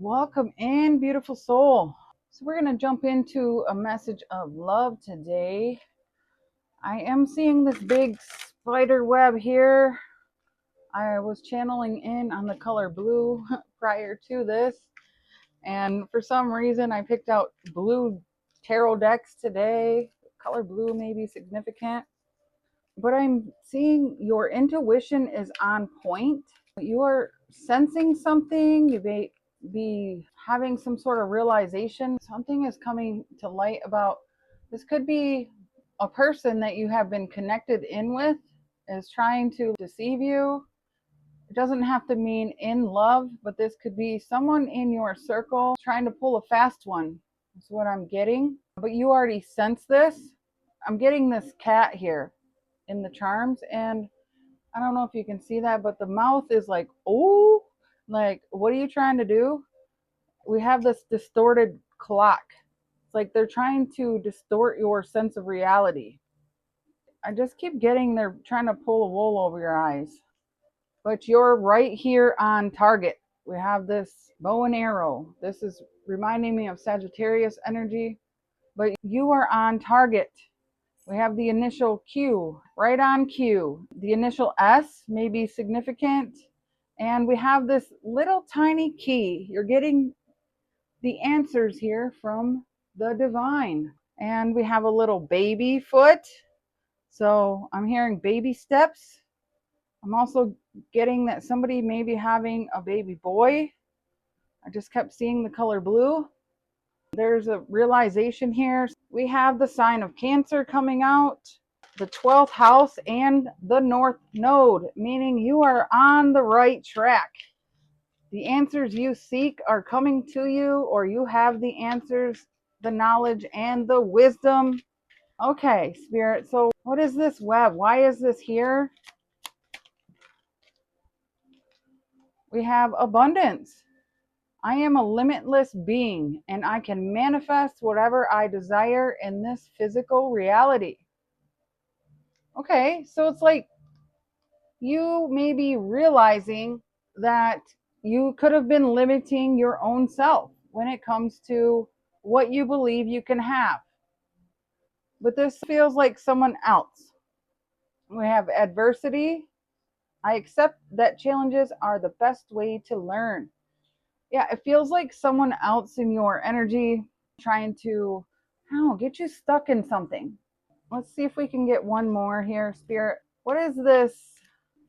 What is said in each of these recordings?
Welcome in, beautiful soul. So, we're going to jump into a message of love today. I am seeing this big spider web here. I was channeling in on the color blue prior to this, and for some reason, I picked out blue tarot decks today. Color blue may be significant, but I'm seeing your intuition is on point. You are sensing something. You may be having some sort of realization. Something is coming to light about this. Could be a person that you have been connected in with is trying to deceive you. It doesn't have to mean in love, but this could be someone in your circle trying to pull a fast one. That's what I'm getting. But you already sense this. I'm getting this cat here in the charms, and I don't know if you can see that, but the mouth is like, oh, like, what are you trying to do? We have this distorted clock. It's like they're trying to distort your sense of reality. I just keep getting they're trying to pull a wool over your eyes. But you're right here on target. We have this bow and arrow. This is reminding me of Sagittarius energy, but you are on target. We have the initial Q, right on cue. The initial S may be significant. And we have this little tiny key. You're getting the answers here from the divine. And we have a little baby foot. So I'm hearing baby steps. I'm also getting that somebody may be having a baby boy. I just kept seeing the color blue. There's a realization here. We have the sign of Cancer coming out, the 12th house, and the North Node, meaning you are on the right track. The answers you seek are coming to you, or you have the answers, the knowledge, and the wisdom. Okay, Spirit, so what is this web? Why is this here? We have abundance. I am a limitless being, and I can manifest whatever I desire in this physical reality. Okay, so it's like you may be realizing that you could have been limiting your own self when it comes to what you believe you can have. But this feels like someone else. We have adversity. I accept that challenges are the best way to learn. Yeah, it feels like someone else in your energy trying to, I don't know, get you stuck in something. Let's see if we can get one more here, Spirit. What is this?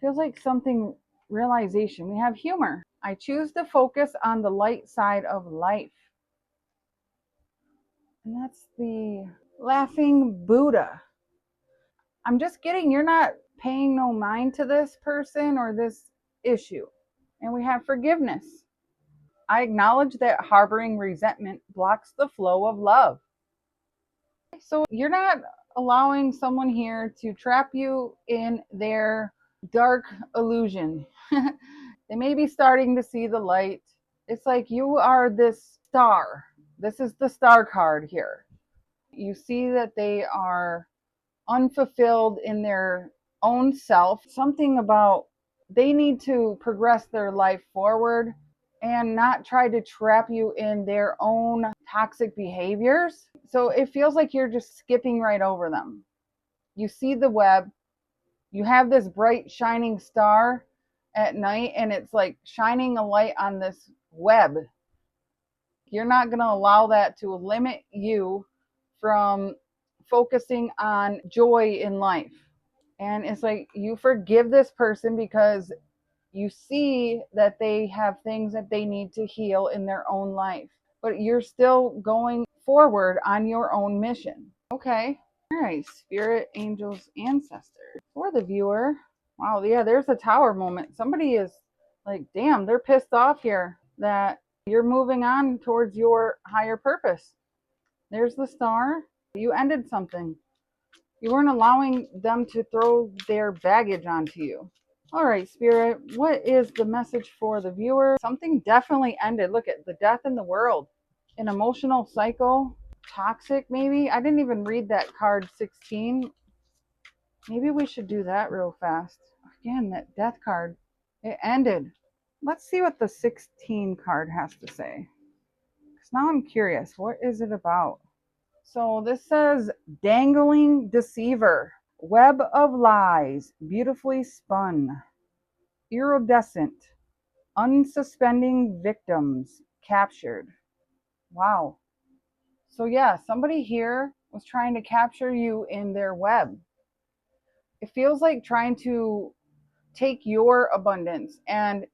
Feels like something realization. We have humor. I choose to focus on the light side of life. And that's the laughing Buddha. I'm just getting you're not paying no mind to this person or this issue. And we have forgiveness. I acknowledge that harboring resentment blocks the flow of love. So you're not allowing someone here to trap you in their dark illusion. They may be starting to see the light. It's like you are this star. This is the star card here. You see that they are unfulfilled in their own self. Something about they need to progress their life forward and not try to trap you in their own toxic behaviors. So it feels like you're just skipping right over them. You see the web, you have this bright shining star at night, and it's like shining a light on this web. You're not going to allow that to limit you from focusing on joy in life. And it's like you forgive this person because you see that they have things that they need to heal in their own life, but you're still going forward on your own mission. Okay. All right. Spirit, angels, ancestors. For the viewer. Wow. Yeah, there's a tower moment. Somebody is like, damn, they're pissed off here that you're moving on towards your higher purpose. There's the star. You ended something. You weren't allowing them to throw their baggage onto you. All right, Spirit, what is the message for the viewer? Something definitely ended. Look at the death in the world, an emotional cycle, toxic maybe. I didn't even read that card 16. Maybe we should do that real fast. Again, that death card, it ended. Let's see what the 16 card has to say. Because now I'm curious. What is it about? So this says dangling deceiver. Web of lies, beautifully spun. Iridescent. Unsuspending victims captured. Wow. So yeah, somebody here was trying to capture you in their web. It feels like trying to take your abundance and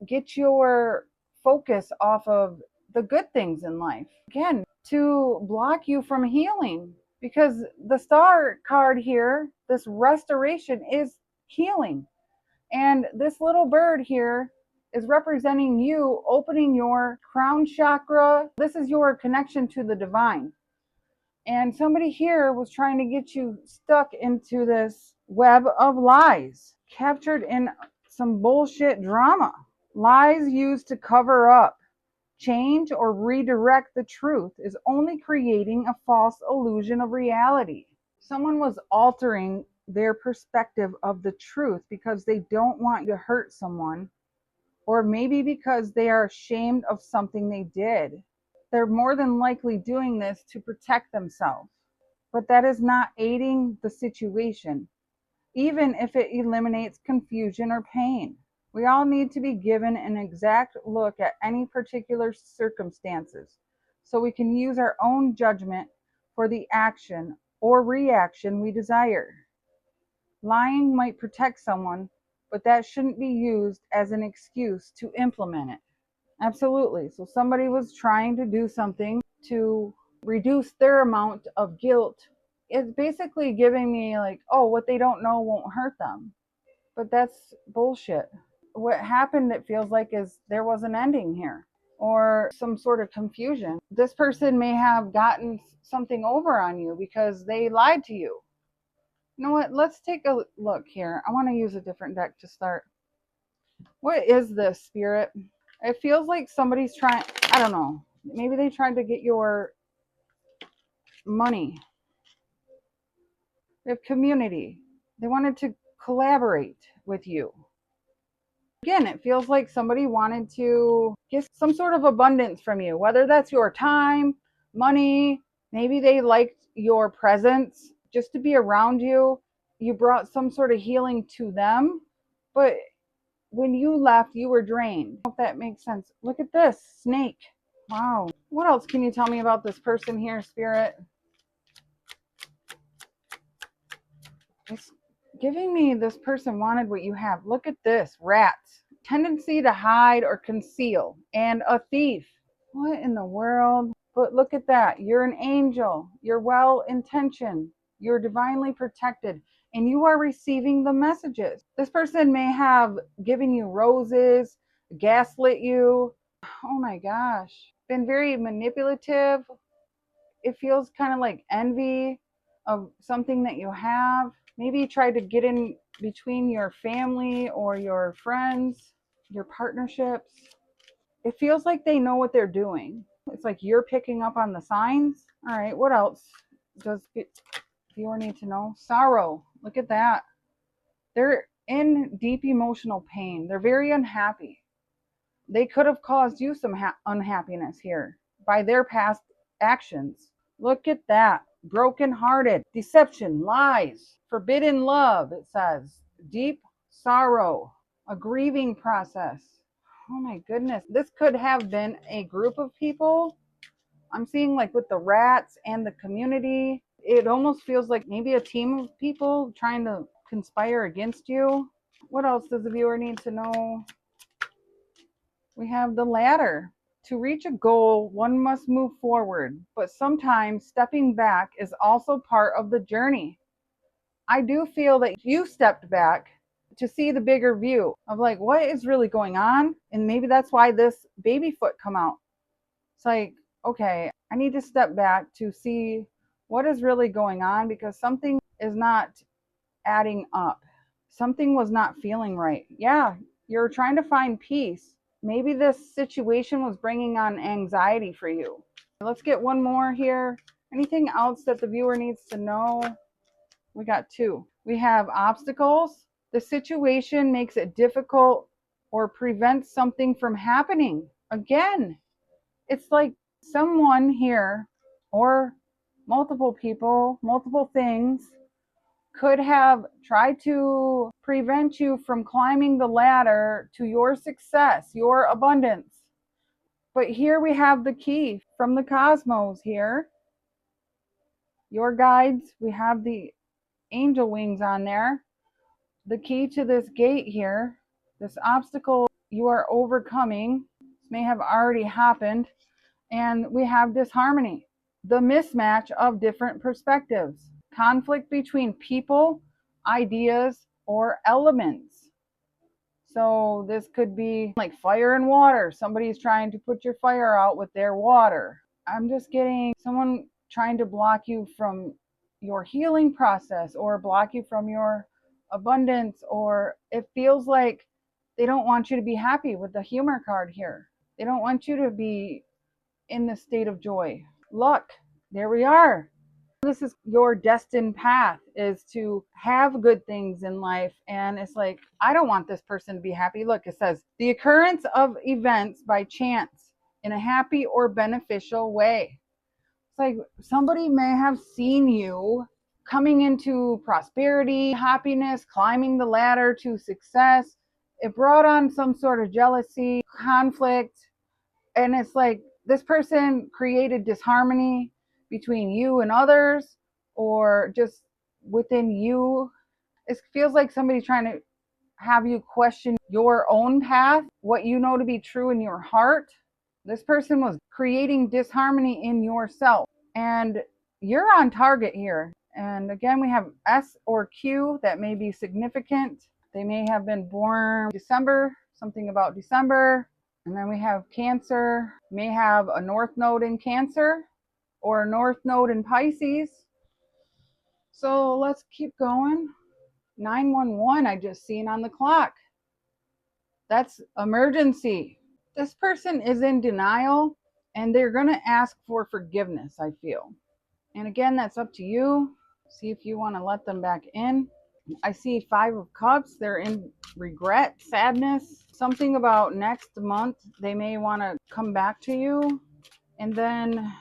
get your focus off of the good things in life. Again, to block you from healing, because the star card here, this restoration, is healing. And this little bird here is representing you opening your crown chakra. This is your connection to the divine. And somebody here was trying to get you stuck into this web of lies, captured in some bullshit drama. Lies used to cover up, change, or redirect the truth is only creating a false illusion of reality. Someone was altering their perspective of the truth because they don't want to hurt someone, or maybe because they are ashamed of something they did. They're more than likely doing this to protect themselves, but that is not aiding the situation, even if it eliminates confusion or pain. We all need to be given an exact look at any particular circumstances so we can use our own judgment for the action or reaction we desire. Lying might protect someone, but that shouldn't be used as an excuse to implement it. Absolutely. So somebody was trying to do something to reduce their amount of guilt. It's basically giving me like, oh, what they don't know won't hurt them. But that's bullshit. What happened, it feels like, is there was an ending here or some sort of confusion. This person may have gotten something over on you because they lied to you. You know what? Let's take a look here. I want to use a different deck to start. What is this, Spirit? It feels like somebody's trying, I don't know. Maybe they tried to get your money. They have community. They wanted to collaborate with you. Again, it feels like somebody wanted to get some sort of abundance from you, whether that's your time, money. Maybe they liked your presence just to be around you. You brought some sort of healing to them, but when you left, you were drained. I hope that makes sense. Look at this snake. Wow. What else can you tell me about this person here, Spirit? It's giving me this person wanted what you have. Look at this. Rats. Tendency to hide or conceal. And a thief. What in the world? But look at that. You're an angel. You're well intentioned. You're divinely protected. And you are receiving the messages. This person may have given you roses, gaslit you. Oh my gosh. Been very manipulative. It feels kind of like envy of something that you have. Maybe try to get in between your family or your friends, your partnerships. It feels like they know what they're doing. It's like you're picking up on the signs. All right, what else does viewer need to know? Sorrow. Look at that. They're in deep emotional pain. They're very unhappy. They could have caused you some unhappiness here by their past actions. Look at that. Broken-hearted, deception, lies, forbidden love, it says. Deep sorrow, a grieving process. Oh my goodness. This could have been a group of people. I'm seeing like with the rats and the community. It almost feels like maybe a team of people trying to conspire against you. What else does the viewer need to know? We have the ladder. To reach a goal, one must move forward, but sometimes stepping back is also part of the journey. I do feel that you stepped back to see the bigger view of like what is really going on, and maybe that's why this baby foot come out. It's like, okay, I need to step back to see what is really going on because something is not adding up. Something was not feeling right. Yeah, you're trying to find peace. Maybe this situation was bringing on anxiety for you. Let's get one more here. Anything else that the viewer needs to know? We got two. We have obstacles. The situation makes it difficult or prevents something from happening. Again, it's like someone here, or multiple people, multiple things, could have tried to prevent you from climbing the ladder to your success, your abundance. But here we have the key from the cosmos here. Your guides, we have the angel wings on there. The key to this gate here, this obstacle you are overcoming, this may have already happened, and we have disharmony, the mismatch of different perspectives, conflict between people, ideas, or elements. So this could be like fire and water. Somebody's trying to put your fire out with their water. I'm just getting someone trying to block you from your healing process, or block you from your abundance, or it feels like they don't want you to be happy with the humor card here. They don't want you to be in the state of joy. Luck, there we are. This is your destined path, is to have good things in life. And it's like, I don't want this person to be happy. Look, it says the occurrence of events by chance in a happy or beneficial way. It's like somebody may have seen you coming into prosperity, happiness, climbing the ladder to success. It brought on some sort of jealousy, conflict. And it's like this person created disharmony between you and others, or just within you. It feels like somebody's trying to have you question your own path, what you know to be true in your heart. This person was creating disharmony in yourself, and you're on target here. And again, we have S or Q that may be significant. They may have been born December, something about December. And then we have Cancer, may have a North Node in Cancer or a North Node in Pisces. So let's keep going. 911 I just seen on the clock. That's emergency. This person is in denial, and they're going to ask for forgiveness, I feel. And again, that's up to you. See if you want to let them back in. I see 5 of Cups. They're in regret, sadness, something about next month. They may want to come back to you. And then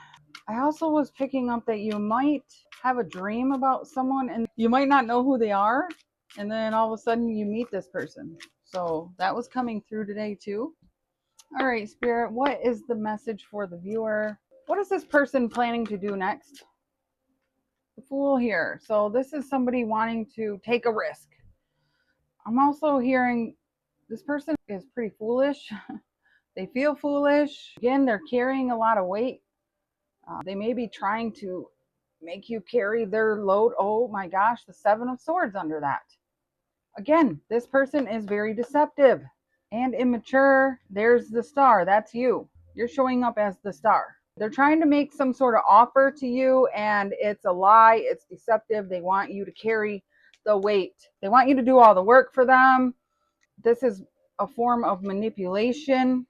I also was picking up that you might have a dream about someone, and you might not know who they are. And then all of a sudden you meet this person. So that was coming through today too. All right, Spirit, what is the message for the viewer? What is this person planning to do next? The Fool here. So this is somebody wanting to take a risk. I'm also hearing this person is pretty foolish. They feel foolish. Again, they're carrying a lot of weight. They may be trying to make you carry their load. Oh my gosh, the 7 of Swords under that. Again, this person is very deceptive and immature. There's the Star. That's you. You're showing up as the Star. They're trying to make some sort of offer to you, and it's a lie. It's deceptive. They want you to carry the weight. They want you to do all the work for them. This is a form of manipulation.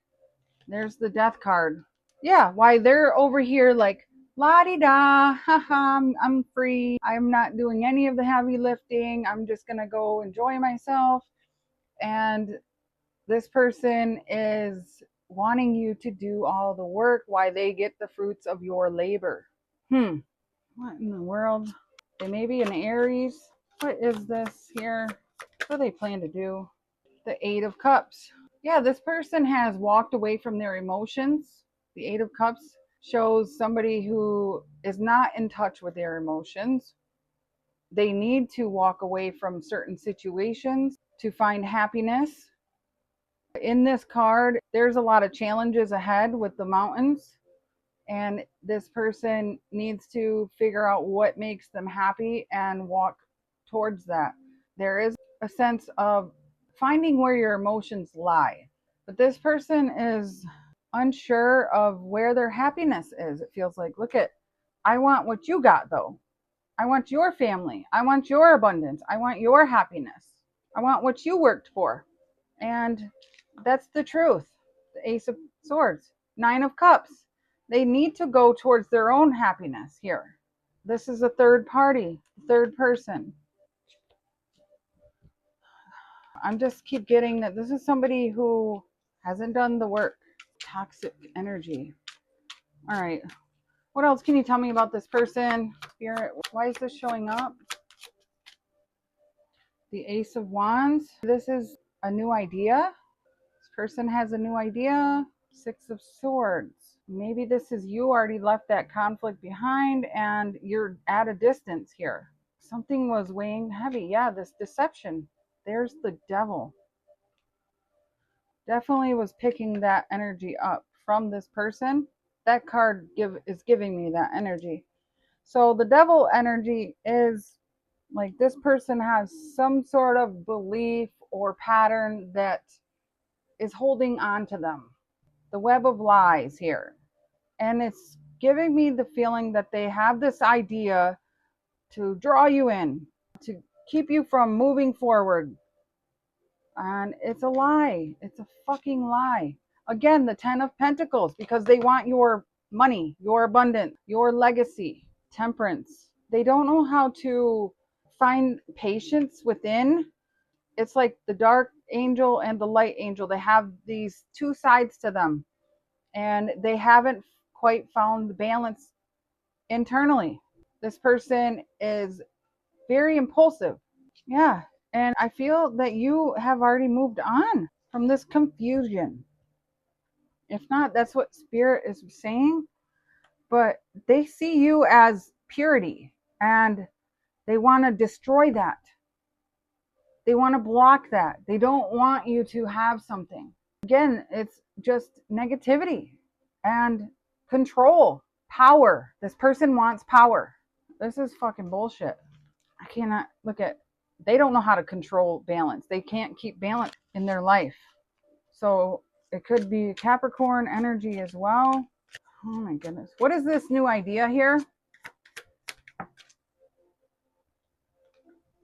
There's the Death card. Yeah, why they're over here like, la-di-da, haha, I'm free. I'm not doing any of the heavy lifting. I'm just going to go enjoy myself. And this person is wanting you to do all the work while they get the fruits of your labor. What in the world? They may be an Aries. What is this here? What do they plan to do? The 8 of Cups. Yeah, this person has walked away from their emotions. The 8 of Cups shows somebody who is not in touch with their emotions. They need to walk away from certain situations to find happiness. In this card, there's a lot of challenges ahead with the mountains, and this person needs to figure out what makes them happy and walk towards that. There is a sense of finding where your emotions lie, but this person is unsure of where their happiness is. It feels like, look at, I want what you got though. I want your family. I want your abundance. I want your happiness. I want what you worked for. And that's the truth. The Ace of Swords, 9 of Cups. They need to go towards their own happiness here. This is a third party, third person. I'm just keep getting that this is somebody who hasn't done the work. Toxic energy. All right. What else can you tell me about this person? Spirit, why is this showing up? The Ace of Wands. This is a new idea. This person has a new idea. Six of Swords. Maybe this is you already left that conflict behind and you're at a distance here. Something was weighing heavy. Yeah, this deception. There's the devil. Definitely was picking that energy up from this person. That card is giving me that energy. So the devil energy is like this person has some sort of belief or pattern that is holding on to them. The web of lies here. And it's giving me the feeling that they have this idea to draw you in, to keep you from moving forward. And it's a lie. It's a fucking lie. Again, the 10 of Pentacles, because they want your money, your abundance, your legacy, temperance. They don't know how to find patience within. It's like the dark angel and the light angel. They have these two sides to them, and they haven't quite found the balance internally. This person is very impulsive. Yeah. And I feel that you have already moved on from this confusion. If not, that's what Spirit is saying. But they see you as purity and they want to destroy that. They want to block that. They don't want you to have something. Again, it's just negativity and control, power. This person wants power. This is fucking bullshit. I cannot look at, they don't know how to control balance. They can't keep balance in their life. So it could be Capricorn energy as well. Oh my goodness. What is this new idea here?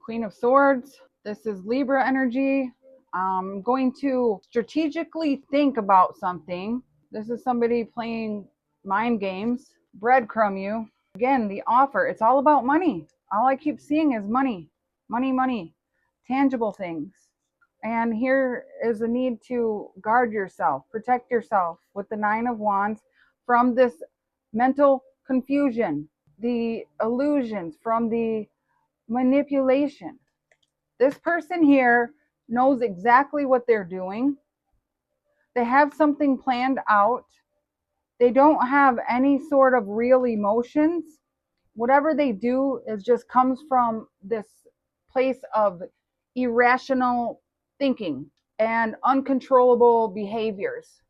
Queen of Swords. This is Libra energy. I'm going to strategically think about something. This is somebody playing mind games. Breadcrumb you. Again, the offer. It's all about money. All I keep seeing is money. Money, money. Tangible things. And here is a need to guard yourself, protect yourself with the Nine of Wands from this mental confusion, the illusions, from the manipulation. This person here knows exactly what they're doing. They have something planned out. They don't have any sort of real emotions. Whatever they do is just comes from this place of irrational thinking and uncontrollable behaviors.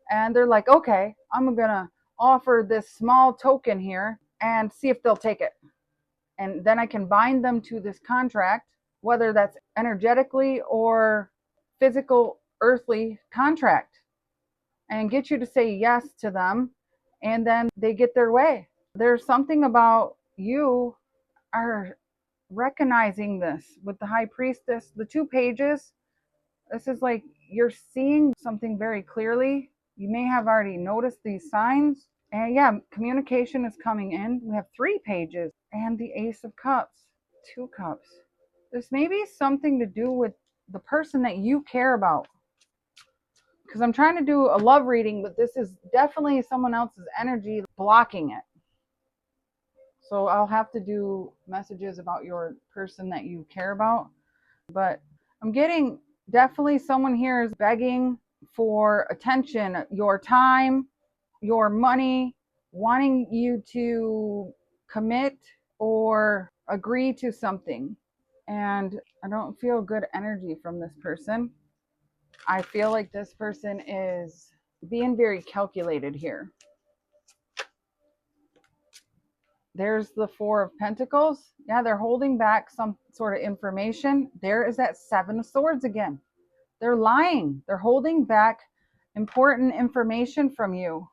And they're like, okay, I'm gonna offer this small token here and see if they'll take it. And then I can bind them to this contract, whether that's energetically or physical, earthly contract, and get you to say yes to them. And then they get their way. There's something about you are recognizing this with the High Priestess, the 2 pages. This is like you're seeing something very clearly. You may have already noticed these signs. And yeah, communication is coming in. We have 3 pages and the Ace of Cups, 2 cups. This may be something to do with the person that you care about. Because I'm trying to do a love reading, but this is definitely someone else's energy blocking it. So I'll have to do messages about your person that you care about. But I'm getting definitely someone here is begging for attention, your time, your money, wanting you to commit or agree to something. And I don't feel good energy from this person. I feel like this person is being very calculated here. There's the 4 of Pentacles. Yeah, they're holding back some sort of information. There is that 7 of Swords again. They're lying. They're holding back important information from you.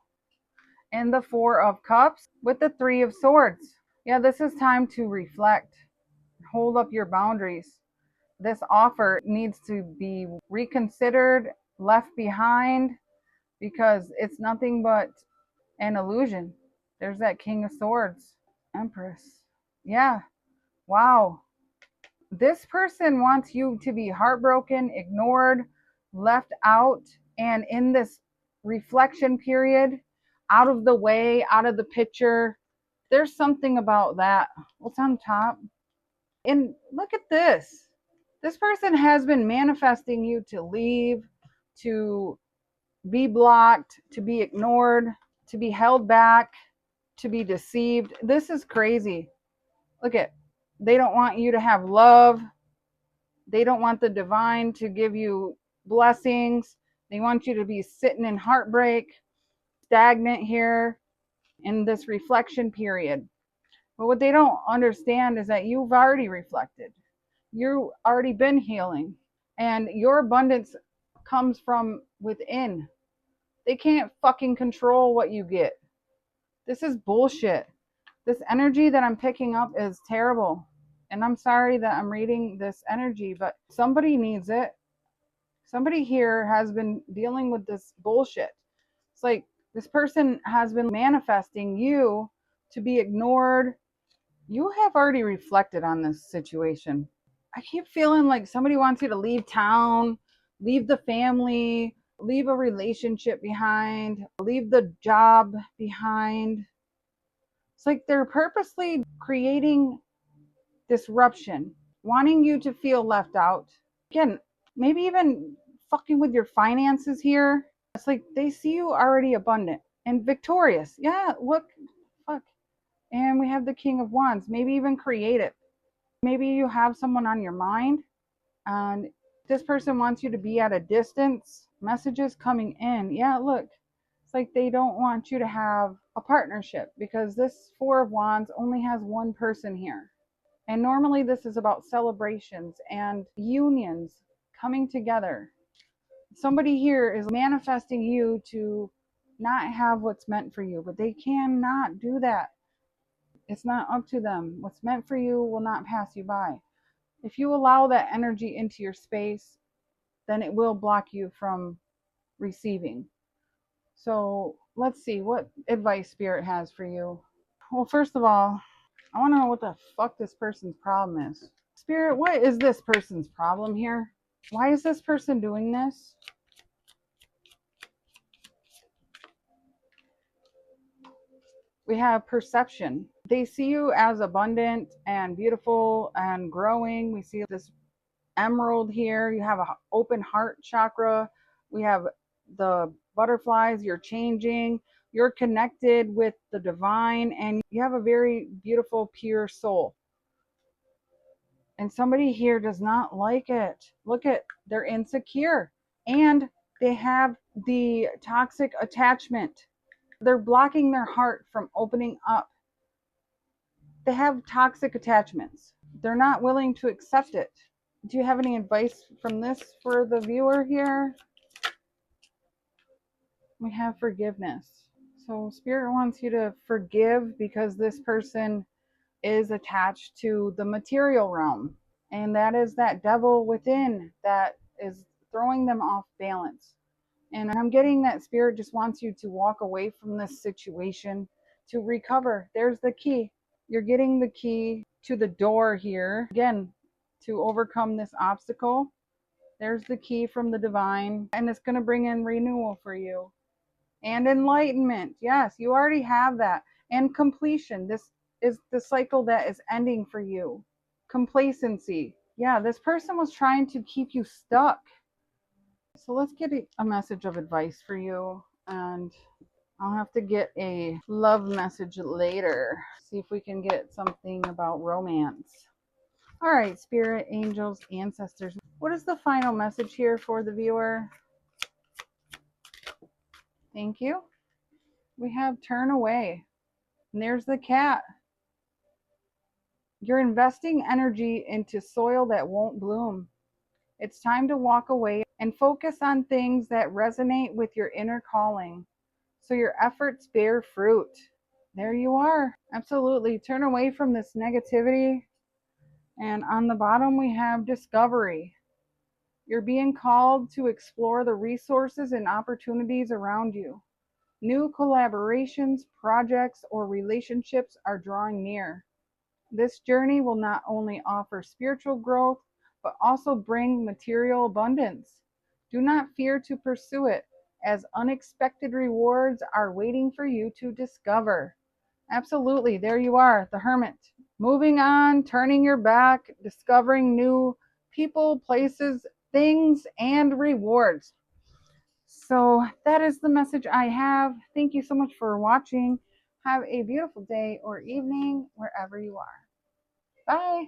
And the 4 of Cups with the 3 of Swords. Yeah, this is time to reflect. Hold up your boundaries. This offer needs to be reconsidered, left behind, because it's nothing but an illusion. There's that King of Swords. Empress. Yeah. Wow. This person wants you to be heartbroken, ignored, left out, and in this reflection period, out of the way, out of the picture. There's something about that. What's on top? And look at this. This person has been manifesting you to leave, to be blocked, to be ignored, to be held back, to be deceived. This is crazy. Look at, they don't want you to have love. They don't want the divine to give you blessings. They want you to be sitting in heartbreak, stagnant here in this reflection period. But what they don't understand is that you've already reflected. You've already been healing. And your abundance comes from within. They can't fucking control what you get. This is bullshit. This energy that I'm picking up is terrible. And I'm sorry that I'm reading this energy, but somebody needs it. Somebody here has been dealing with this bullshit. It's like this person has been manifesting you to be ignored. You have already reflected on this situation. I keep feeling like somebody wants you to leave town, leave the family, leave a relationship behind, leave the job behind. It's like they're purposely creating disruption, wanting you to feel left out. Again, maybe even fucking with your finances here. It's like they see you already abundant and victorious. Yeah, look, fuck. And we have the King of Wands, maybe even creative. Maybe you have someone on your mind and this person wants you to be at a distance. Messages coming in. Yeah, look, it's like they don't want you to have a partnership because this Four of Wands only has one person here. And normally this is about celebrations and unions coming together. Somebody here is manifesting you to not have what's meant for you, but they cannot do that. It's not up to them. What's meant for you will not pass you by. If you allow that energy into your space, then it will block you from receiving. So let's see what advice Spirit has for you. Well, first of all, I want to know what the fuck this person's problem is. Spirit, what is this person's problem here? Why is this person doing this? We have perception. They see you as abundant and beautiful and growing. We see this emerald here. You have an open heart chakra. We have the butterflies. You're changing. You're connected with the divine and you have a very beautiful, pure soul. And somebody here does not like it. Look at, they're insecure and they have the toxic attachment. They're blocking their heart from opening up. They have toxic attachments. They're not willing to accept it. Do you have any advice from this for the viewer here? We have forgiveness. So Spirit wants you to forgive because this person is attached to the material realm. And that is that devil within that is throwing them off balance. And I'm getting that Spirit just wants you to walk away from this situation to recover. There's the key. You're getting the key to the door here. Again, to overcome this obstacle. There's the key from the divine. And it's going to bring in renewal for you. And enlightenment. Yes, you already have that. And completion. This is the cycle that is ending for you. Complacency. Yeah, this person was trying to keep you stuck. So let's get a message of advice for you. And I'll have to get a love message later. See if we can get something about romance. All right, Spirit, angels, ancestors. What is the final message here for the viewer? Thank you. We have turn away. And there's the cat. You're investing energy into soil that won't bloom. It's time to walk away and focus on things that resonate with your inner calling so your efforts bear fruit. There you are. Absolutely. Turn away from this negativity. And on the bottom, we have discovery. You're being called to explore the resources and opportunities around you. New collaborations, projects, or relationships are drawing near. This journey will not only offer spiritual growth, but also bring material abundance. Do not fear to pursue it, as unexpected rewards are waiting for you to discover. Absolutely, there you are, the Hermit. Moving on, turning your back, discovering new people, places, things, and rewards. So that is the message I have. Thank you so much for watching. Have a beautiful day or evening wherever you are. Bye.